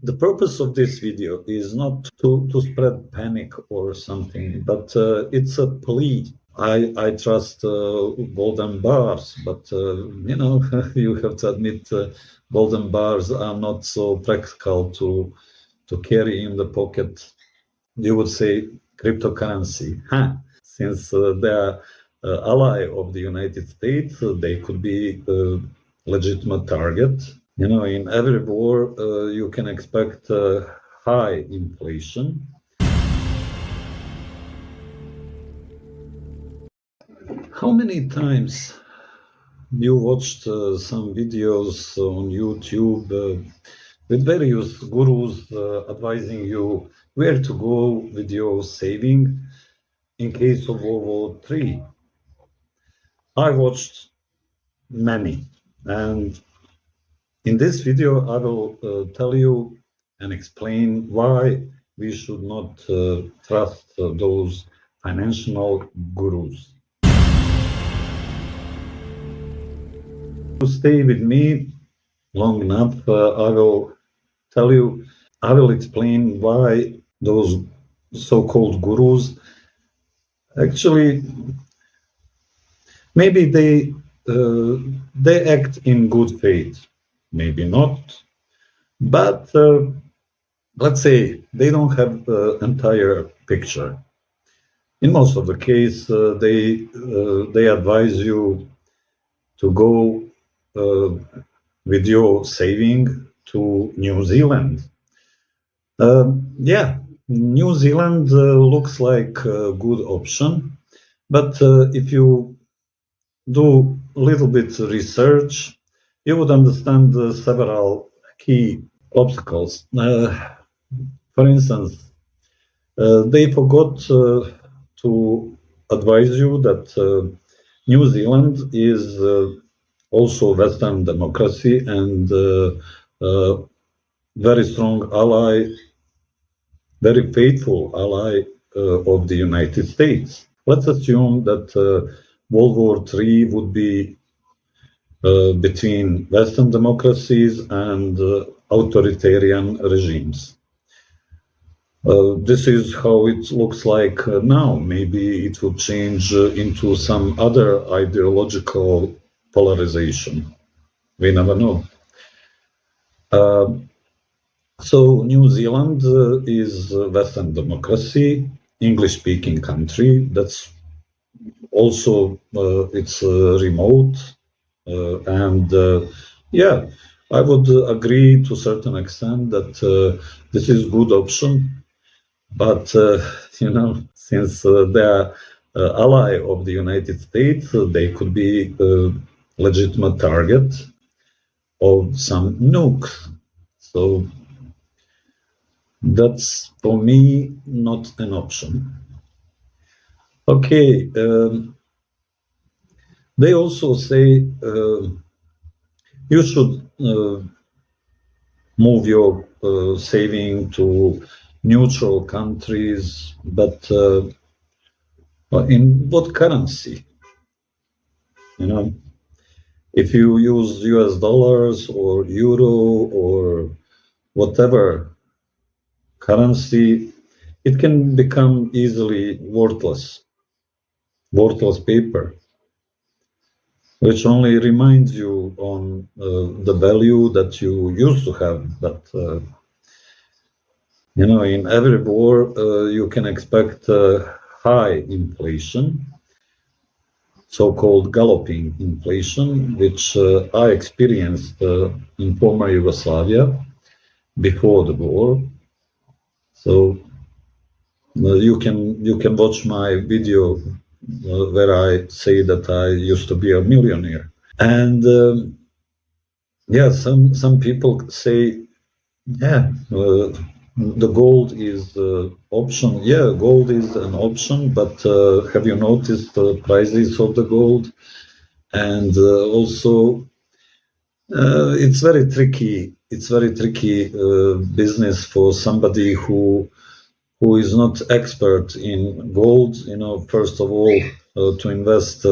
The purpose of this video is not to spread panic or something, but it's a plea. I trust golden bars, but you have to admit golden bars are not so practical to carry in the pocket. You would say cryptocurrency, since they are ally of the United States, they could be a legitimate target. In every war, you can expect high inflation. How many times you watched some videos on YouTube with various gurus advising you where to go with your saving in case of WW3? I watched many, and in this video I will tell you and explain why we should not trust those financial gurus. To stay with me long enough, I will explain why those so-called gurus actually maybe they act in good faith, maybe not, but let's say they don't have the entire picture. In most of the case, they advise you to go with your saving to New Zealand. New Zealand looks like a good option, but if you do a little bit research, you would understand several key obstacles. For instance, they forgot to advise you that New Zealand is also Western democracy and very strong ally, very faithful ally of the United States. Let's assume that World War III would be between Western democracies and authoritarian regimes. This is how it looks like now. Maybe it will change into some other ideological polarization. We never know. So New Zealand is a Western democracy, English-speaking country. That's also it's remote, and I would agree to a certain extent that this is a good option. But since they are ally of the United States, they could be a legitimate target of some nukes. So that's, for me, not an option. Okay, they also say you should move your saving to neutral countries, but in what currency? If you use US dollars or euro or whatever currency, it can become easily worthless paper, which only reminds you on the value that you used to have. But in every war, you can expect high inflation, so-called galloping inflation, which I experienced in former Yugoslavia before the war. So you can watch my video where I say that I used to be a millionaire. And some people say, the gold is option. Yeah, gold is an option, but have you noticed the prices of the gold? And also, it's very tricky. It's very tricky business for somebody who is not expert in gold. First of all, to invest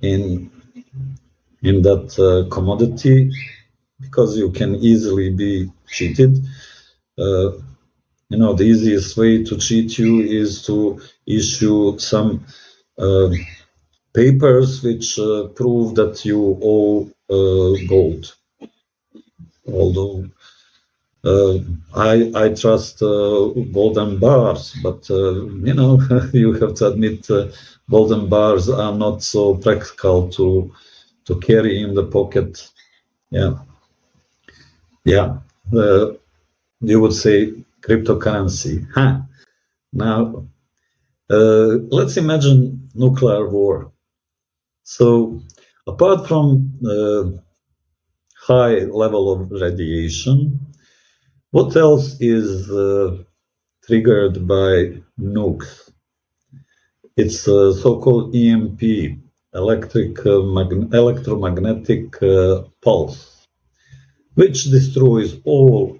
in that commodity, because you can easily be cheated. the easiest way to cheat you is to issue some papers which prove that you owe gold. Although I trust golden bars, but you have to admit golden bars are not so practical to carry in the pocket. Yeah. You would say cryptocurrency. Huh. Now, let's imagine nuclear war. So, apart from high level of radiation, what else is triggered by nukes? It's so-called EMP, electromagnetic pulse, which destroys all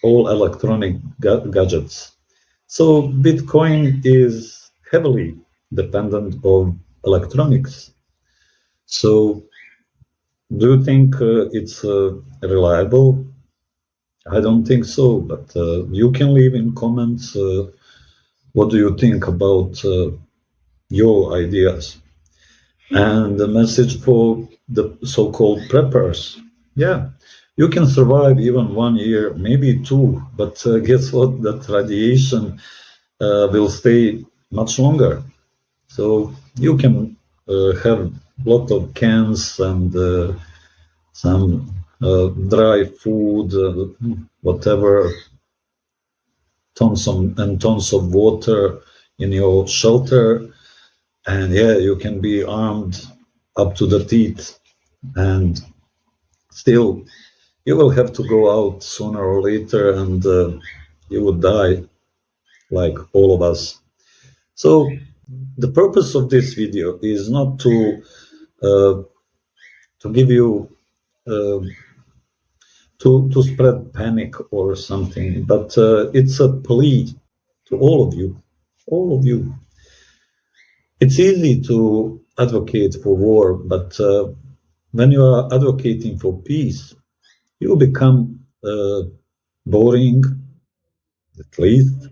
electronic gadgets. So Bitcoin is heavily dependent on electronics. So do you think it's reliable? I don't think so, but you can leave in comments what do you think about your ideas. And the message for the so-called preppers. Yeah, you can survive even 1 year, maybe 2, but guess what? That radiation will stay much longer. So you can have a lot of cans and some dry food, whatever, tons of water in your shelter. And yeah, you can be armed up to the teeth, and still you will have to go out sooner or later, and you would die like all of us. So the purpose of this video is not to give you to spread panic or something, but it's a plea to all of you. It's easy to advocate for war, but when you are advocating for peace, you become boring, at least,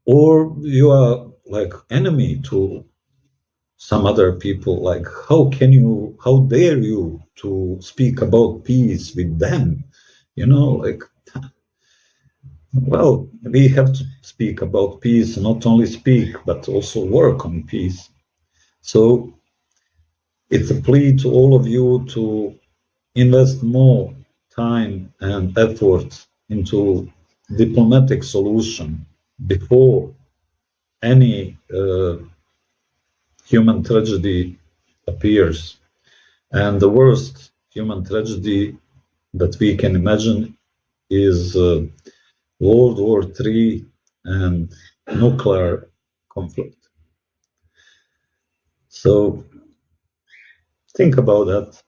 or you are like enemy to some other people. Like, how dare you to speak about peace with them? Like, well, we have to speak about peace, not only speak, but also work on peace. So it's a plea to all of you to invest more time and effort into diplomatic solution before any human tragedy appears. And the worst human tragedy that we can imagine is World War III and nuclear conflict. So think about that.